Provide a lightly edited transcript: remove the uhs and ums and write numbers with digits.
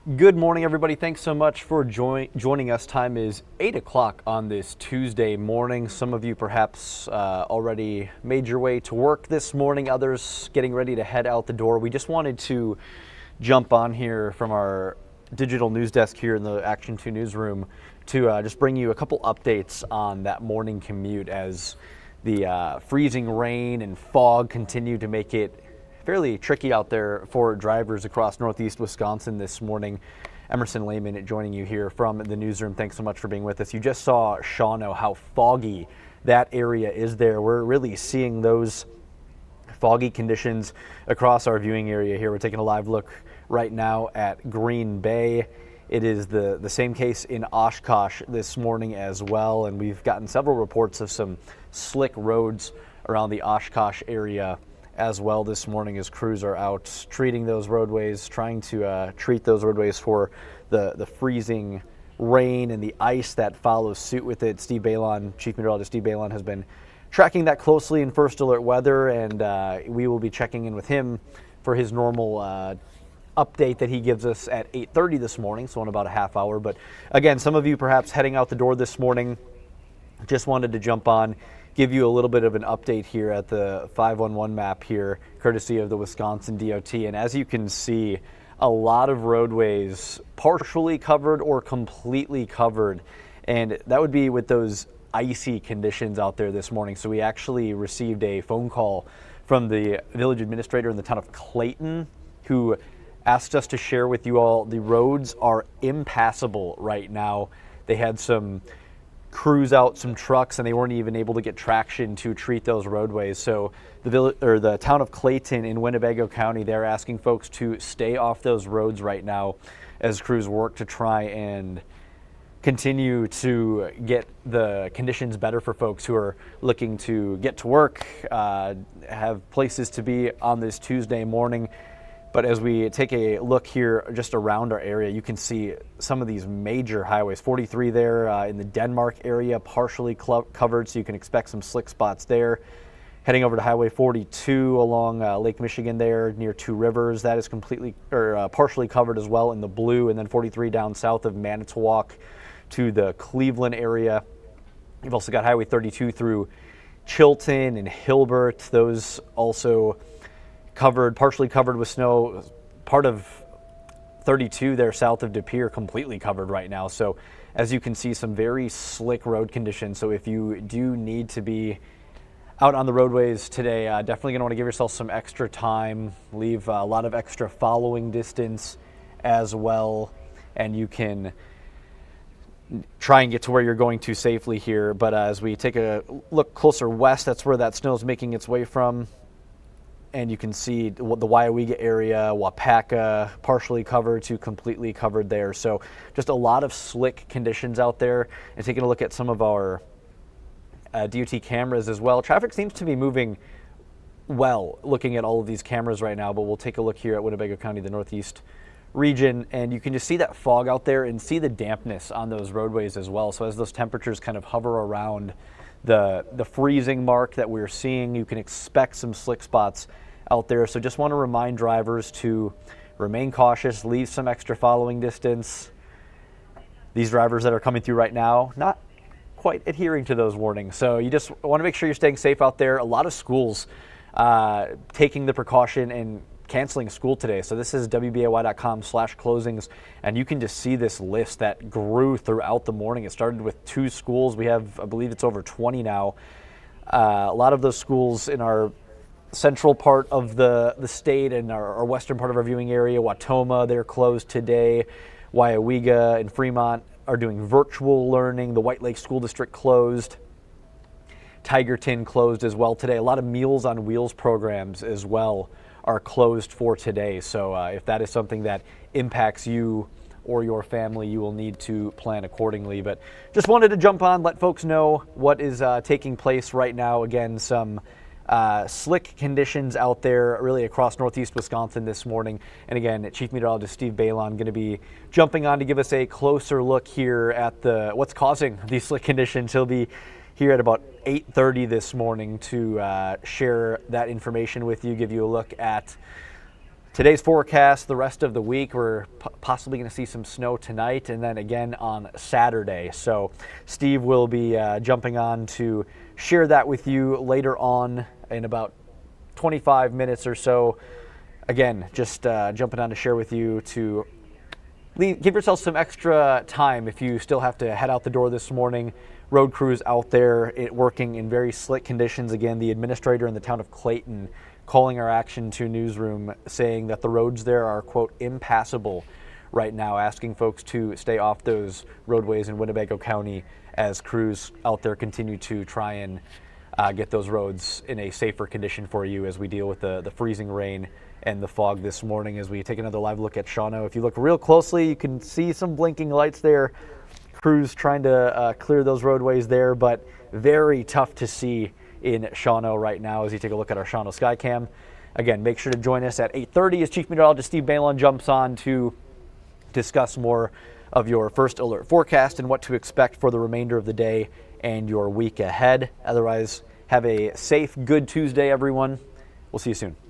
Good morning, everybody. Thanks so much for joining us. Time is 8 o'clock on this Tuesday morning. Some of you perhaps already made your way to work this morning, others getting ready to head out the door. We just wanted to jump on here from our digital news desk here in the Action 2 newsroom to just bring you a couple updates on that morning commute as the freezing rain and fog continue to make it fairly tricky out there for drivers across northeast Wisconsin this morning. Emerson Lehmann joining you here from the newsroom. Thanks so much for being with us. You just saw Shawano, how foggy that area is there. We're really seeing those foggy conditions across our viewing area here. We're taking a live look right now at Green Bay. It is the same case in Oshkosh this morning as well, and we've gotten several reports of some slick roads around the Oshkosh area as well this morning as crews are out treating those roadways, trying to treat those roadways for the freezing rain and the ice that follows suit with it. Steve Balon, Chief Meteorologist Steve Balon, has been tracking that closely in First Alert Weather, and we will be checking in with him for his normal update that he gives us at 8:30 this morning, so in about a half hour. But again, some of you perhaps heading out the door this morning, just wanted to jump on, give you a little bit of an update here at the 511 map here, courtesy of the Wisconsin DOT. And as you can see, a lot of roadways partially covered or completely covered. And that would be with those icy conditions out there this morning. So we actually received a phone call from the village administrator in the town of Clayton, who asked us to share with you all the roads are impassable right now. They had some crews out, some trucks, and they weren't even able to get traction to treat those roadways. So the town of Clayton in Winnebago County, they're asking folks to stay off those roads right now as crews work to try and continue to get the conditions better for folks who are looking to get to work, have places to be on this Tuesday morning. But as we take a look here just around our area, you can see some of these major highways. 43 there in the Denmark area, partially covered, so you can expect some slick spots there. Heading over to Highway 42 along Lake Michigan there near Two Rivers, that is completely or partially covered as well in the blue. And then 43 down south of Manitowoc to the Cleveland area. You've also got Highway 32 through Chilton and Hilbert. Those also covered, partially covered with snow. Part of 32 there south of De Pere completely covered right now. So as you can see, some very slick road conditions. So if you do need to be out on the roadways today, definitely gonna wanna give yourself some extra time, leave a lot of extra following distance as well, and you can try and get to where you're going to safely here. But as we take a look closer west, that's where that snow is making its way from. And you can see the Waiawega area, Wapaka, partially covered to completely covered there. So just a lot of slick conditions out there. And taking a look at some of our DOT cameras as well. Traffic seems to be moving well looking at all of these cameras right now, but we'll take a look here at Winnebago County, the northeast region, and you can just see that fog out there and see the dampness on those roadways as well. So as those temperatures kind of hover around the freezing mark that we're seeing, you can expect some slick spots out there. So just want to remind drivers to remain cautious, leave some extra following distance. These drivers that are coming through right now, not quite adhering to those warnings. So you just want to make sure you're staying safe out there. A lot of schools taking the precaution and canceling school today. So this is WBAY.com/closings, and you can just see this list that grew throughout the morning. It started with 2 schools. We have, I believe it's over 20 now. A lot of those schools in our central part of the state and our western part of our viewing area, Watoma, they're closed today. Waiawega and Fremont are doing virtual learning. The White Lake School District closed. Tigerton closed as well today. A lot of Meals on Wheels programs as well are closed for today. So if that is something that impacts you or your family, you will need to plan accordingly. But just wanted to jump on, let folks know what is taking place right now. Again, some slick conditions out there really across northeast Wisconsin this morning. And again, Chief Meteorologist Steve Balon going to be jumping on to give us a closer look here at what's causing these slick conditions. He'll be here at about 8:30 this morning to share that information with you, give you a look at Today's forecast, the rest of the week, we're possibly going to see some snow tonight and then again on Saturday. So Steve will be jumping on to share that with you later on in about 25 minutes or so. Again, just jumping on to share with you to give yourself some extra time if you still have to head out the door this morning. Road crews out there working in very slick conditions. Again, the administrator in the town of Clayton calling our Action 2 newsroom saying that the roads there are, quote, impassable right now, asking folks to stay off those roadways in Winnebago County as crews out there continue to try and get those roads in a safer condition for you as we deal with the freezing rain and the fog this morning. As we take another live look at Shawano, if you look real closely, you can see some blinking lights there. Crews trying to clear those roadways there, but very tough to see in Shawano right now as you take a look at our Shawano Skycam. Again, make sure to join us at 8:30 as Chief Meteorologist Steve Balon jumps on to discuss more of your first alert forecast and what to expect for the remainder of the day and your week ahead. Otherwise, have a safe, good Tuesday, everyone. We'll see you soon.